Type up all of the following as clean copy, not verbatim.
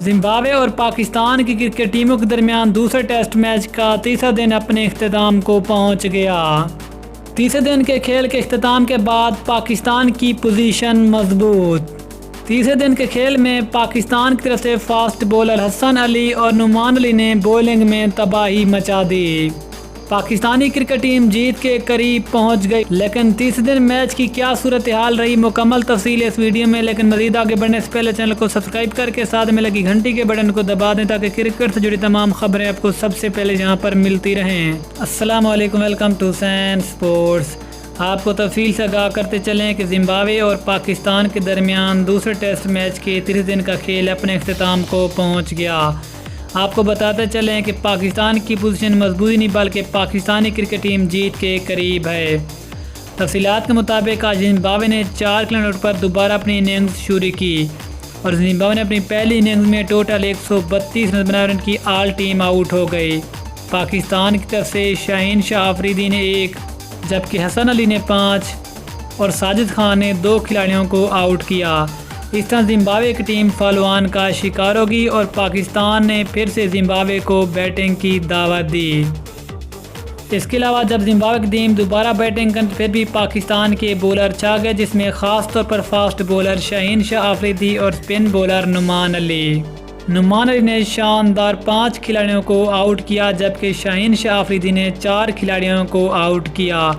Zimbabwe और पाकिस्तान की cricket टीमों के दरमियान दूसरे टेस्ट मैच का तीसरा दिन अपने इख्तिताम को पहुंच गया। तीसरे दिन के खेल के इख्तिताम के बाद पाकिस्तान की पोजीशन मजबूत। तीसरे दिन के खेल में पाकिस्तान की तरफ से फास्ट बॉलर हसन अली और नुमान अली ने बॉलिंग में तबाही मचा दी। पाकिस्तानी क्रिकेट टीम जीत के करीब पहुंच गई, लेकिन तीसरे दिन मैच की क्या सूरत हाल रही, मुकम्मल तफसील इस वीडियो में। लेकिन मजीद आगे बढ़ने से पहले चैनल को सब्सक्राइब करके साथ में लगी घंटी के बटन को दबा दें ताकि क्रिकेट से जुड़ी तमाम खबरें आपको सबसे पहले यहाँ पर मिलती रहें। अस्सलाम वालेकुम, वेलकम टू सैन स्पोर्ट्स। आपको तफसील से आगाह करते चलें कि जिम्बाब्वे और पाकिस्तान के दरमियान दूसरे टेस्ट मैच के तीसरे दिन का खेल अपने इख्तिताम को पहुँच गया। आपको बताते चलें कि पाकिस्तान की पोजीशन मजबूत नहीं बल्कि पाकिस्तानी क्रिकेट टीम जीत के करीब है। तफसीलात के मुताबिक आज जिम्बाब्वे ने 4 किलोमीटर पर दोबारा अपनी इनिंग्स शुरू की और जिम्बाब्वे ने अपनी पहली इनिंग्स में टोटल 132 रन बनाए और इनकी ऑल टीम आउट हो गई। पाकिस्तान की तरफ से शाहीन शाह अफरीदी ने 1 जबकि हसन अली ने 5 और साजिद खान ने 2 खिलाड़ियों को आउट किया। इस तरह जिम्बाब्वे की टीम फॉलोआन का शिकार होगी और पाकिस्तान ने फिर से जिम्बाब्वे को बैटिंग की दावत दी। इसके अलावा जब जिम्बाब्वे की टीम दोबारा बैटिंग कर फिर भी पाकिस्तान के बॉलर छा गए, जिसमें ख़ास तौर पर फास्ट बॉलर शाहीन शाह अफरीदी और स्पिन बॉलर नुमान अली ने शानदार 5 खिलाड़ियों को आउट किया, जबकि शाहीन शाह अफरीदी ने 4 खिलाड़ियों को आउट किया।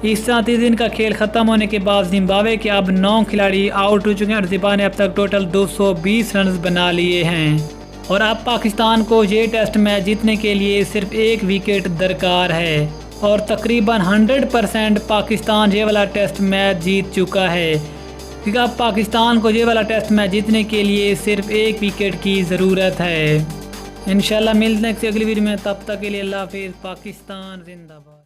इस तरह 3 दिन का खेल ख़त्म होने के बाद जिम्बाब्वे के अब 9 खिलाड़ी आउट हो चुके हैं और जिम्बाब्वे ने अब तक टोटल 220 रन बना लिए हैं और अब पाकिस्तान को ये टेस्ट मैच जीतने के लिए सिर्फ 1 विकेट दरकार है और तकरीबन 100% पाकिस्तान ये वाला टेस्ट मैच जीत चुका है, क्योंकि अब पाकिस्तान को ये वाला टेस्ट मैच जीतने के लिए सिर्फ 1 विकेट की ज़रूरत है। इंशाल्लाह मिलते हैं किसी अगली वीडियो में, तब तक के लिए अल्लाह हाफिज़। पाकिस्तान जिंदाबाद।